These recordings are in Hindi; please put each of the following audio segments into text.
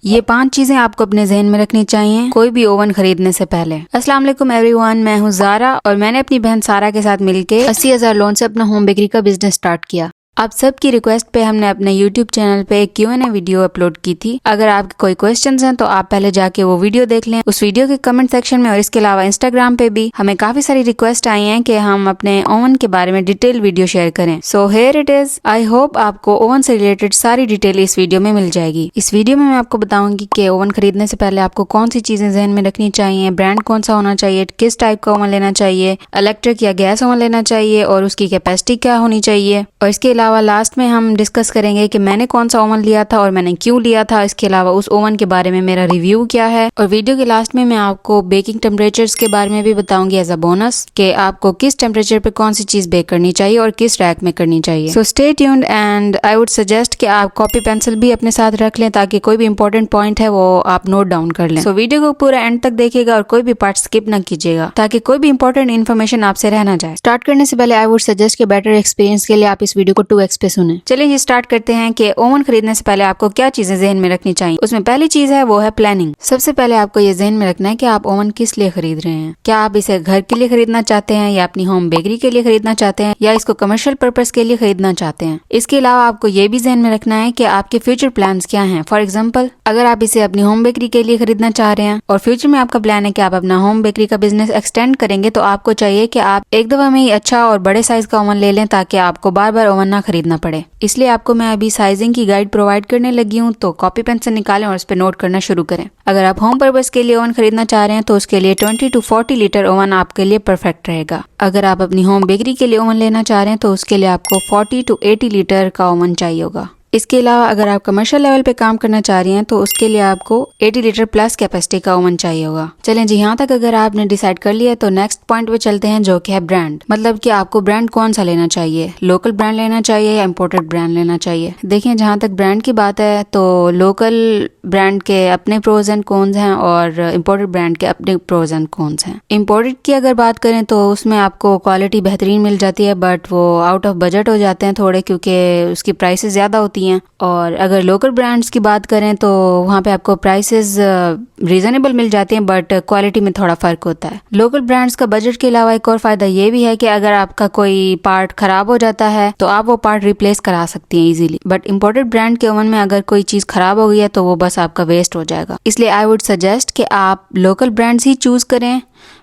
ये 5 चीजें आपको अपने जहन में रखनी चाहिए कोई भी ओवन खरीदने से पहले। अस्सलाम वालेकुम एवरीवन, मैं हूँ ज़ारा और मैंने अपनी बहन सारा के साथ मिलके 80,000 लोन से अपना होम बेकरी का बिजनेस स्टार्ट किया। आप सबकी रिक्वेस्ट पे हमने अपने YouTube चैनल पे एक Q&A वीडियो अपलोड की थी। अगर आपके कोई क्वेश्चंस हैं तो आप पहले जाके वो वीडियो देख लें उस वीडियो के कमेंट सेक्शन में। और इसके अलावा इंस्टाग्राम पे भी हमें काफी सारी रिक्वेस्ट आई हैं कि हम अपने ओवन के बारे में डिटेल वीडियो शेयर करें। So here it is. I hope आपको ओवन से रिलेटेड सारी डिटेल इस वीडियो में मिल जाएगी। इस वीडियो में मैं आपको बताऊंगी कि ओवन खरीदने से पहले आपको कौन सी चीजें जहन में रखनी चाहिए, ब्रांड कौन सा होना चाहिए, किस टाइप का ओवन लेना चाहिए, इलेक्ट्रिक या गैस ओवन लेना चाहिए और उसकी कैपेसिटी क्या होनी चाहिए। और इसके अलावा लास्ट में हम डिस्कस करेंगे कि मैंने कौन सा ओवन लिया था और मैंने क्यों लिया था। इसके अलावा उस ओवन के बारे में मेरा रिव्यू क्या है। और वीडियो के लास्ट में मैं आपको बेकिंग टेम्परेचर्स के बारे में भी बताऊंगी एज अ बोनस कि आपको किस टेम्परेचर पे कौन सी चीज बेक करनी चाहिए और किस रैक में करनी चाहिए। So stay tuned and I would suggest कि आप कॉपी पेंसिल भी अपने साथ रख लें ताकि कोई भी इंपॉर्टेंट पॉइंट है वो आप नोट डाउन कर लें। सो वीडियो को पूरा एंड तक देखिएगा और कोई भी पार्ट स्किप न कीजिएगा ताकि कोई भी इंपॉर्टेंट इन्फॉर्मेशन आपसे रह ना जाए। स्टार्ट करने से पहले आई वुड सजेस्ट कि बेटर एक्सपीरियंस के लिए आप इस वीडियो को 2x पे सुने। चलिए जी स्टार्ट करते हैं कि ओवन खरीदने से पहले आपको क्या चीजें जहन में रखनी चाहिए। उसमें पहली चीज है वो है प्लानिंग। सबसे पहले आपको ये जहन में रखना है कि आप ओवन किस लिए खरीद रहे हैं। क्या आप इसे घर के लिए खरीदना चाहते हैं या अपनी होम बेकरी के लिए खरीदना चाहते हैं या इसको कमर्शियल पर्पस के लिए खरीदना चाहते हैं। इसके अलावा आपको ये भी जहन में रखना है कि आपके फ्यूचर प्लान्स क्या हैं। फॉर एग्जाम्पल, अगर आप इसे अपनी होम बेकरी के लिए खरीदना चाह रहे हैं और फ्यूचर में आपका प्लान है कि आप अपना होम बेकरी का बिजनेस एक्सटेंड करेंगे तो आपको चाहिए कि आप एक दफा में ही अच्छा और बड़े साइज का ओवन ले लें ताकि आपको बार बार ओवन ना खरीदना पड़े। इसलिए आपको मैं अभी साइजिंग की गाइड प्रोवाइड करने लगी हूँ, तो कॉपी पेन से निकालें और उस पर नोट करना शुरू करें। अगर आप होम पर्पस के लिए ओवन खरीदना चाह रहे हैं तो उसके लिए 20 to 40 लीटर ओवन आपके लिए परफेक्ट रहेगा। अगर आप अपनी होम बेकरी के लिए ओवन लेना चाह रहे हैं तो उसके लिए आपको 40 to 80 लीटर का ओवन चाहिए होगा। इसके अलावा अगर आप कमर्शियल लेवल पे काम करना चाह रही हैं तो उसके लिए आपको 80 लीटर प्लस कैपेसिटी का ओवन चाहिए होगा। चलें जी, यहाँ तक अगर आपने डिसाइड कर लिया तो नेक्स्ट पॉइंट पे चलते हैं जो कि है ब्रांड। मतलब कि आपको ब्रांड कौन सा लेना चाहिए, लोकल ब्रांड लेना चाहिए या इम्पोर्टेड ब्रांड लेना चाहिए। देखिए, जहाँ तक ब्रांड की बात है तो लोकल ब्रांड के अपने प्रोज एंड कॉन्स हैं और इम्पोर्टेड ब्रांड के अपने प्रोज एंड कॉन्स हैं। इम्पोर्टेड की अगर बात करें तो उसमें आपको क्वालिटी बेहतरीन मिल जाती है बट वो आउट ऑफ बजट हो जाते हैं थोड़े, क्योंकि उसकी प्राइसेस ज्यादा होती हैं। और अगर लोकल ब्रांड्स की बात करें तो वहाँ पे आपको प्राइसेस रीजनेबल मिल जाते हैं बट क्वालिटी में थोड़ा फर्क होता है। लोकल ब्रांड्स का बजट के अलावा एक और फायदा ये भी है कि अगर आपका कोई पार्ट खराब हो जाता है तो आप वो पार्ट रिप्लेस करा सकती हैं इजीली। बट इम्पोर्टेड ब्रांड के ओवन में अगर कोई चीज खराब हो गई है तो वो बस आपका वेस्ट हो जाएगा। इसलिए आई वुड सजेस्ट कि आप लोकल ब्रांड्स ही चूज करें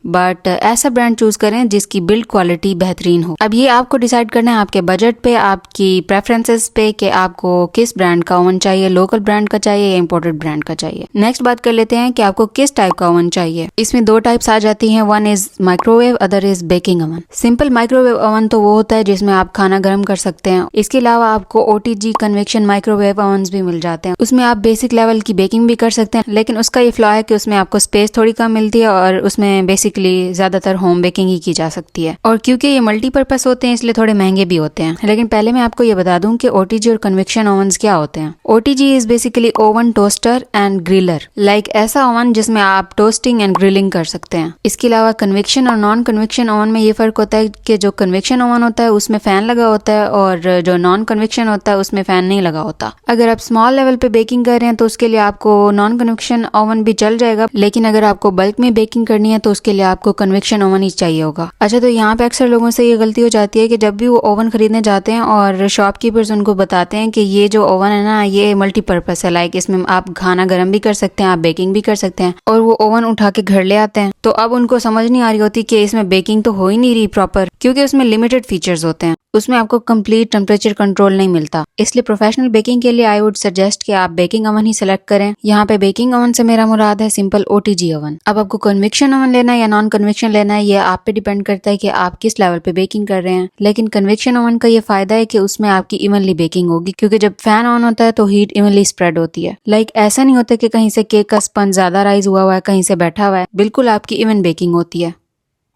बट ऐसा ब्रांड चूज करें जिसकी बिल्ड क्वालिटी बेहतरीन हो। अब ये आपको डिसाइड करना है आपके बजट पे, आपकी प्रेफरेंसेस पे कि आपको किस ब्रांड का ओवन चाहिए, लोकल ब्रांड का चाहिए या इम्पोर्टेड ब्रांड का चाहिए। नेक्स्ट बात कर लेते हैं कि आपको किस टाइप का ओवन चाहिए। इसमें 2 टाइप्स आ जाती हैं, one is microwave, other is baking oven. Simple microwave oven तो वो होता है जिसमें आप खाना गर्म कर सकते हैं। इसके अलावा आपको OTG कन्वेक्शन माइक्रोवेव ओवन भी मिल जाते हैं। उसमें आप बेसिक लेवल की बेकिंग भी कर सकते हैं, लेकिन उसका ये फ्लॉ है कि उसमें आपको स्पेस थोड़ी कम मिलती है और उसमें बेसिकली ज्यादातर होम बेकिंग ही की जा सकती है। और क्योंकि ये मल्टीपर्पस होते हैं इसलिए थोड़े महंगे भी होते हैं। लेकिन पहले मैं आपको ये बता दूं कि OTG और कन्वेक्शन ओवन्स क्या होते हैं। OTG is basically oven toaster and griller, like ऐसा ओवन जिसमें आप टोस्टिंग एंड ग्रिलिंग कर सकते हैं। इसके अलावा कन्वेक्शन और नॉन कन्वेक्शन ओवन में ये फर्क होता है कि जो कन्वेक्शन ओवन होता है उसमें फैन लगा होता है और जो नॉन कन्वेक्शन होता है उसमें फैन नहीं लगा होता। अगर आप स्मॉल लेवल पे बेकिंग कर रहे हैं तो उसके लिए आपको नॉन कन्वेक्शन ओवन भी चल जाएगा, लेकिन अगर आपको बल्क में बेकिंग करनी है तो उसके लिए आपको कन्वेक्शन ओवन ही चाहिए होगा। अच्छा, तो यहाँ पे अक्सर लोगों से ये गलती हो जाती है कि जब भी वो ओवन खरीदने जाते हैं और शॉपकीपर्स उनको बताते हैं कि ये जो ओवन है ना ये मल्टीपर्पस है, लाइक इसमें आप खाना गर्म भी कर सकते हैं, आप बेकिंग भी कर सकते हैं, और वो ओवन उठा के घर ले आते हैं। तो अब उनको समझ नहीं आ रही होती कि इसमें बेकिंग तो हो ही नहीं रही प्रॉपर, क्योंकि उसमें लिमिटेड फीचर्स होते हैं, उसमें आपको कंप्लीट टेम्परेचर कंट्रोल नहीं मिलता। इसलिए प्रोफेशनल बेकिंग के लिए आई वुड सजेस्ट कि आप बेकिंग ओवन ही सिलेक्ट करें। यहाँ पे बेकिंग ओवन से मेरा मुराद है सिंपल OTG ओवन। अब आपको कन्वेक्शन ओवन लेना है या नॉन कन्वेक्शन लेना है ये आप पे डिपेंड करता है कि आप किस लेवल पे बेकिंग कर रहे हैं। लेकिन कन्वेक्शन ओवन का ये फायदा है कि उसमें आपकी इवनली बेकिंग होगी, क्योंकि जब फैन ऑन होता है तो हीट इवनली स्प्रेड होती है। लाइक ऐसा नहीं होता कि कहीं से केक का स्पंज ज्यादा राइज हुआ है, कहीं से बैठा हुआ है, बिल्कुल आपकी इवन बेकिंग होती है।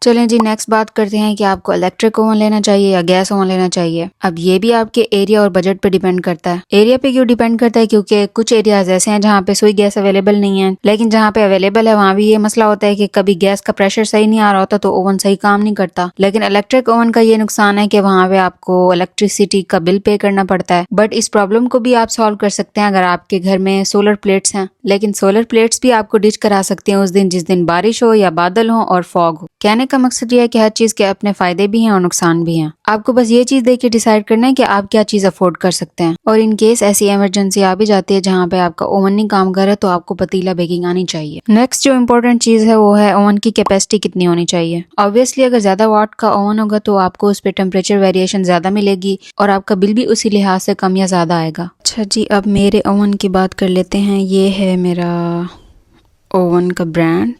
चलें जी, नेक्स्ट बात करते हैं कि आपको इलेक्ट्रिक ओवन लेना चाहिए या गैस ओवन लेना चाहिए। अब ये भी आपके एरिया और बजट पे डिपेंड करता है। एरिया पे क्यों डिपेंड करता है? क्योंकि कुछ एरियाज ऐसे हैं जहाँ पे सुई गैस अवेलेबल नहीं है, लेकिन जहाँ पे अवेलेबल है वहाँ भी ये मसला होता है कि कभी गैस का प्रेशर सही नहीं आ रहा होता तो ओवन सही काम नहीं करता। लेकिन इलेक्ट्रिक ओवन का ये नुकसान है कि वहाँ पे आपको इलेक्ट्रिसिटी का बिल पे करना पड़ता है। बट इस प्रॉब्लम को भी आप सॉल्व कर सकते हैं अगर आपके घर में सोलर प्लेट्स हैं। लेकिन सोलर प्लेट्स भी आपको डिच करा सकती हैं उस दिन जिस दिन बारिश हो या बादल हो और फॉग हो। कहने का मकसद ये है कि हर चीज के अपने फायदे भी हैं और नुकसान भी हैं। आपको बस ये चीज देख के डिसाइड करना है कि आप क्या चीज अफोर्ड कर सकते हैं। और इन केस ऐसी इमरजेंसी आ भी जाती है जहाँ पे आपका ओवन नहीं काम कर रहा तो आपको पतीला बेकिंग आनी चाहिए। नेक्स्ट जो इम्पोर्टेंट चीज है वो है ओवन की कैपेसिटी कितनी होनी चाहिए। ऑब्वियसली अगर ज्यादा वाट का ओवन होगा तो आपको उस पर टेम्परेचर वेरिएशन ज्यादा मिलेगी और आपका बिल भी उसी लिहाज से कम या ज्यादा आएगा। अच्छा जी, अब मेरे ओवन की बात कर लेते हैं। ये है मेरा ओवन का ब्रांड,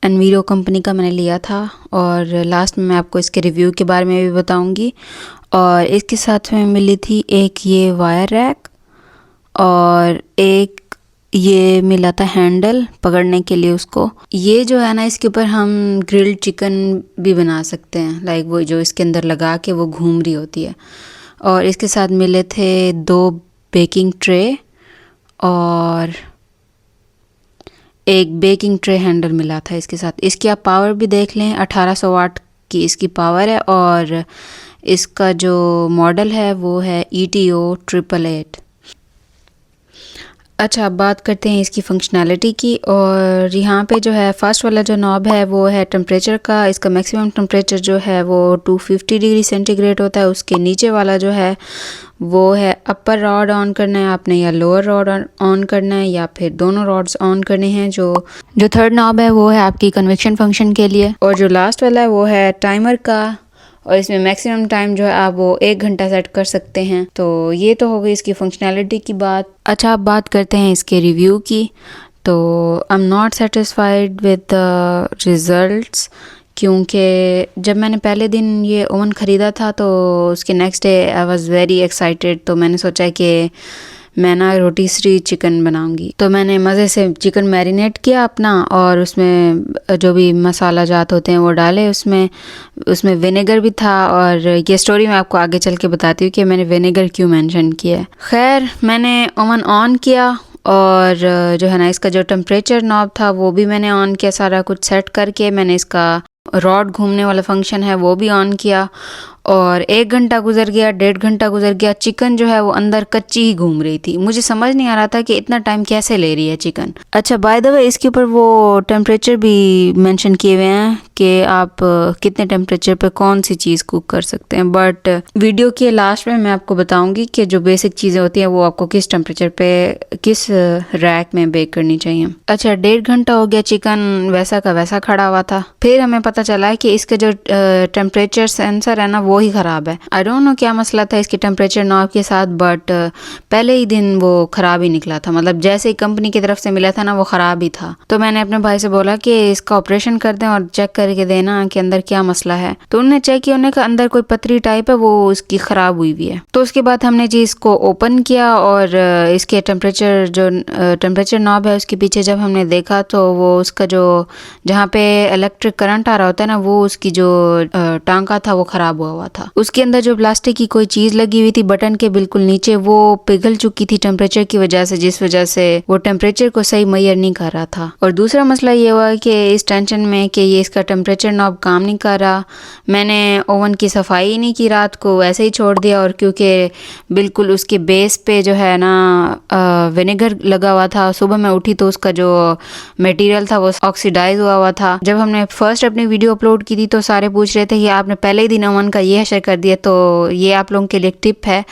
एनवीरो कंपनी का मैंने लिया था और लास्ट में मैं आपको इसके रिव्यू के बारे में भी बताऊंगी। और इसके साथ में मिली थी एक ये वायर रैक और एक ये मिला था हैंडल पकड़ने के लिए उसको। ये जो है ना, इसके ऊपर हम ग्रिल्ड चिकन भी बना सकते हैं, लाइक वो जो इसके अंदर लगा के वो घूम रही होती है। और इसके साथ मिले थे 2 बेकिंग ट्रे और एक बेकिंग ट्रे हैंडल मिला था इसके साथ। इसकी आप पावर भी देख लें, 1800 वाट की इसकी पावर है और इसका जो मॉडल है वो है ETO 888। अच्छा, अब बात करते हैं इसकी फंक्शनैलिटी की। और यहाँ पे जो है फर्स्ट वाला जो नॉब है वो है टेम्परेचर का। इसका मैक्सिमम टेम्परेचर जो है वो 250 डिग्री सेंटीग्रेड होता है। उसके नीचे वाला जो है वो है अपर रॉड ऑन करना है आपने या लोअर रॉड ऑन करना है या फिर दोनों रॉड्स ऑन करने हैं। जो थर्ड नॉब है वो है आपकी कन्वेक्शन फंक्शन के लिए और जो लास्ट वाला है वो है टाइमर का। और इसमें मैक्सिमम टाइम जो है आप वो 1 घंटा सेट कर सकते हैं। तो ये तो हो गई इसकी फंक्शनैलिटी की बात। अच्छा, अब बात करते हैं इसके रिव्यू की। तो I am not satisfied with the results, क्योंकि जब मैंने पहले दिन ये ओवन ख़रीदा था तो उसके next day I was very excited. तो मैंने सोचा कि मैं ना रोटीसरी चिकन बनाऊंगी। तो मैंने मज़े से चिकन मैरिनेट किया अपना और उसमें जो भी मसाला जात होते हैं वो डाले। उसमें विनेगर भी था और ये स्टोरी मैं आपको आगे चल के बताती हूँ कि मैंने विनेगर क्यों मेंशन किया है। खैर, मैंने ओवन ऑन किया और जो है ना इसका जो टेम्परेचर नॉब था वो भी मैंने ऑन किया। सारा कुछ सेट करके मैंने इसका रॉड घूमने वाला फंक्शन है वो भी ऑन किया और 1 घंटा गुजर गया, 1.5 घंटा गुजर गया। चिकन जो है वो अंदर कच्ची ही घूम रही थी। मुझे समझ नहीं आ रहा था कि इतना टाइम कैसे ले रही है चिकन। अच्छा, बाय द वे इसके ऊपर वो टेम्परेचर भी मेंशन किए हुए हैं कि आप कितने टेम्परेचर पे कौन सी चीज़ कुक कर सकते हैं। बट वीडियो के लास्ट में मैं आपको बताऊंगी कि जो बेसिक चीज़ें होती हैं वो आपको किस टेम्परेचर पे किस रैक में बेक करनी चाहिए। अच्छा, 1.5 घंटा हो गया, चिकन वैसा का वैसा खड़ा हुआ था। फिर हमें पता चला है कि इसका जो टेम्परेचर सेंसर है ना वो ही ख़राब है। आई डोंट नो क्या मसला था इसके टेम्परेचर नॉब के साथ, बट पहले ही दिन वो ख़राब ही निकला था। मतलब जैसे ही कंपनी की तरफ से मिला था ना वो ख़राब ही था। तो मैंने अपने भाई से बोला कि इसका ऑपरेशन कर दें और चेक करके देना कि अंदर क्या मसला है। तो उन्होंने चेक किया, उन्होंने कहा अंदर कोई पतरी टाइप है वो उसकी ख़राब हुई हुई है। तो उसके बाद हमने जी इसको ओपन किया और इसके टेम्परेचर नॉब है उसके पीछे जब हमने देखा तो वो उसका जो जहाँ पे इलेक्ट्रिक करंट आ रहा होता है ना वो उसकी जो टांका था वो ख़राब हुआ था। उसके अंदर जो प्लास्टिक की कोई चीज लगी हुई थी बटन के बिल्कुल नीचे, वो पिघल चुकी थी टेम्परेचर की वजह से, जिस वजह से वो टेम्परेचर को सही मैयर नहीं कर रहा था। और दूसरा मसला ये हुआ कि इस टेंशन में कि ये इसका टेम्परेचर नॉब काम नहीं कर रहा, मैंने ओवन की सफाई ही नहीं की, रात को ऐसे ही छोड़ दिया। और क्योंकि बिल्कुल उसके बेस पे जो है ना विनेगर लगा हुआ था, सुबह मैं उठी तो उसका जो मटेरियल था वो ऑक्सीडाइज हुआ था। जब हमने फर्स्ट अपनी वीडियो अपलोड की थी तो सारे पूछ रहे थे कि आपने पहले ही दिन ओवन का ये हशर कर दिया। तो ये आप लोगों के लिए एक टिप है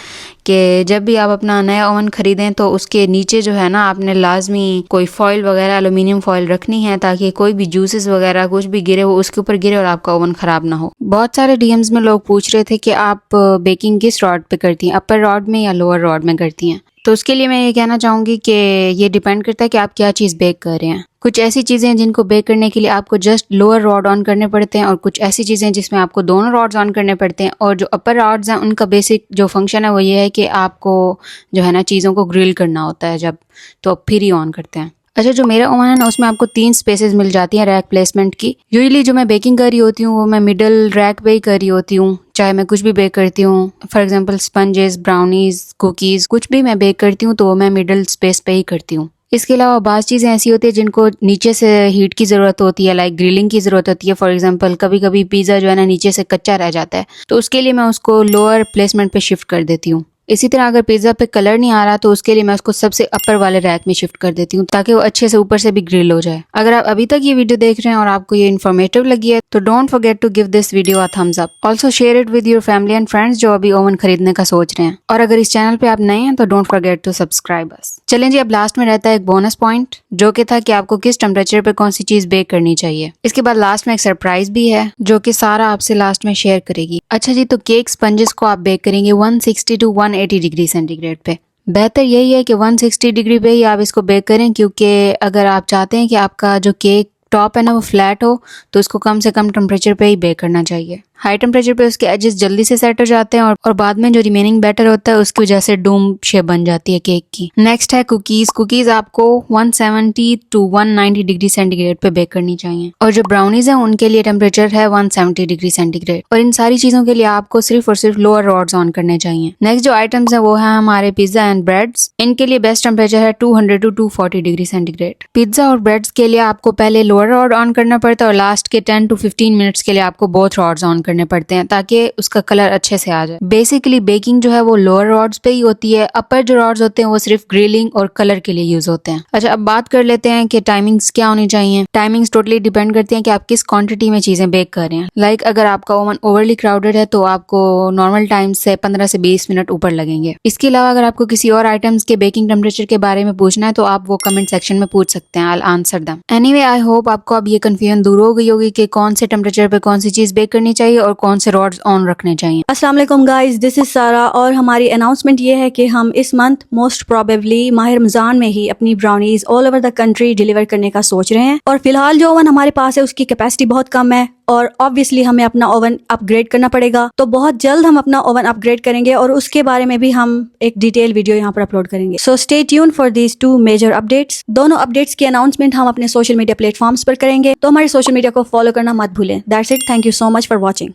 कि जब भी आप अपना नया ओवन खरीदें तो उसके नीचे जो है ना आपने लाजमी कोई फॉइल वगैरह एल्यूमिनियम फॉइल रखनी है ताकि कोई भी जूसेस वगैरह कुछ भी गिरे वो उसके ऊपर गिरे और आपका ओवन खराब ना हो। बहुत सारे डीएम्स में लोग पूछ रहे थे कि आप बेकिंग किस रॉड पे करती हैं, अपर रॉड में या लोअर रॉड में करती हैं। तो उसके लिए मैं ये कहना चाहूँगी कि ये डिपेंड करता है कि आप क्या चीज़ बेक कर रहे हैं। कुछ ऐसी चीज़ें हैं जिनको बेक करने के लिए आपको जस्ट लोअर रॉड ऑन करने पड़ते हैं और कुछ ऐसी चीज़ें हैं जिसमें आपको दोनों रॉड्स ऑन करने पड़ते हैं। और जो अपर रॉड्स हैं उनका बेसिक जो फंक्शन है वो ये है कि आपको जो है ना चीज़ों को ग्रिल करना होता है जब, तो फिर ही ऑन करते हैं। अच्छा, जो मेरा ओवन है ना उसमें आपको 3 स्पेसेस मिल जाती हैं रैक प्लेसमेंट की। यूजुअली जो मैं बेकिंग कर रही होती हूँ वो मैं मिडल रैक पे ही कर रही होती हूँ, चाहे मैं कुछ भी बेक करती हूँ। For example sponges, brownies, cookies, कुछ भी मैं बेक करती हूँ तो मैं मिडल स्पेस पे ही करती हूँ। इसके अलावा बाज़ चीज़ें ऐसी होती है जिनको नीचे से हीट की ज़रूरत होती है, लाइक ग्रिलिंग की ज़रूरत होती है। फॉर एग्जांपल कभी कभी पिज़्ज़ा जो है ना नीचे से कच्चा रह जाता है, तो उसके लिए मैं उसको लोअर प्लेसमेंट पे शिफ्ट कर देती हूँ। इसी तरह अगर पिज़्ज़ा पे कलर नहीं आ रहा तो उसके लिए मैं उसको सबसे अपर वाले रैक में शिफ्ट कर देती हूँ ताकि वो अच्छे से ऊपर से भी ग्रिल हो जाए। अगर आप अभी तक ये वीडियो देख रहे हैं और आपको ये इन्फॉर्मेटिव लगी है तो don't forget to give this video a thumbs up. Also share it with your family and friends जो अभी ओवन खरीदने का सोच रहे हैं। और अगर इस चैनल पे आप नए हैं तो don't forget to subscribe us. चलें जी, अब लास्ट में रहता है एक बोनस पॉइंट जो कि था कि आपको किस टेम्परेचर पे कौन सी चीज बेक करनी चाहिए। इसके बाद लास्ट में एक सरप्राइज भी है जो कि सारा आपसे लास्ट में शेयर करेगी। अच्छा जी, तो केक स्पंजेस को आप बेक करेंगे 160 टू 180 डिग्री सेंटीग्रेड पे। बेहतर यही है कि 160 डिग्री पे ही आप इसको बेक करें, क्योंकि अगर आप चाहते हैं कि आपका जो केक टॉप है ना वो फ्लैट हो तो इसको कम से कम टेम्परेचर पे ही बेक करना चाहिए। हाई टेम्परेचर पे उसके एजेस जल्दी से सेट हो जाते हैं और बाद में जो रिमेनिंग बैटर होता है उसकी वजह से डूम शेप बन जाती है केक की। नेक्स्ट है कुकीज। कुकीज आपको 170 टू 190 डिग्री सेंटीग्रेड पे बेक करनी चाहिए और जो ब्राउनीज है उनके लिए टेम्परेचर है 170 डिग्री सेंटीग्रेड। और इन सारी चीजों के लिए आपको सिर्फ और सिर्फ लोअर रॉड्स ऑन करने चाहिए। नेक्स्ट जो आइटम्स है वो है हमारे पिज्जा एंड ब्रेड्स। इनके लिए बेस्ट टेम्परेचर है 200 टू 240 डिग्री सेंटीग्रेड। पिज्जा और ब्रेड्स के लिए आपको पहले लोअर रॉड ऑन करना पड़ता है और लास्ट के 10 टू 15 मिनट्स के लिए आपको बोथ रॉड्स ऑन करने पड़ते हैं ताकि उसका कलर अच्छे से आ जाए। बेसिकली बेकिंग जो है वो लोअर रॉड्स पे ही होती है। अपर जो रॉड्स होते हैं वो सिर्फ ग्रिलिंग और कलर के लिए यूज होते हैं। अच्छा, अब बात कर लेते हैं कि टाइमिंग्स क्या होनी चाहिए। टाइमिंग्स टोटली डिपेंड करती हैं कि आप किस क्वांटिटी में चीजें बेक कर रहे हैं। लाइक अगर आपका ओवन ओवरली क्राउडेड है तो आपको नॉर्मल टाइम से 15 से 20 मिनट ऊपर लगेंगे। इसके अलावा अगर आपको किसी और आइटम्स के बेकिंग टेम्परेचर के बारे में पूछना है तो आप वो कमेंट सेक्शन में पूछ सकते हैं। I will answer them. Anyway, I hope आपको अब ये कंफ्यूजन दूर हो गई होगी कि कौन से टेम्परेचर पे कौन सी चीज बेक करनी चाहिए और कौन से रॉड्स ऑन रखने चाहिए। अस्सलाम वालेकुम गाइस, दिस इज सारा और हमारी अनाउंसमेंट ये है कि हम इस मंथ मोस्ट प्रोबेबली माह रमजान में ही अपनी brownies all over the country deliver करने का सोच रहे हैं। और फिलहाल जो ओवन हमारे पास है उसकी कैपेसिटी बहुत कम है और ऑब्वियसली हमें अपना ओवन अपग्रेड करना पड़ेगा। तो बहुत जल्द हम अपना ओवन अपग्रेड करेंगे और उसके बारे में भी हम एक डिटेल वीडियो यहाँ पर अपलोड करेंगे। So stay tune for these 2 major updates. दोनों अपडेट्स की अनाउंसमेंट हम अपने सोशल मीडिया प्लेटफॉर्म्स पर करेंगे, तो हमारे सोशल मीडिया को फॉलो करना मत भूलें। That's it, thank you so much for watching.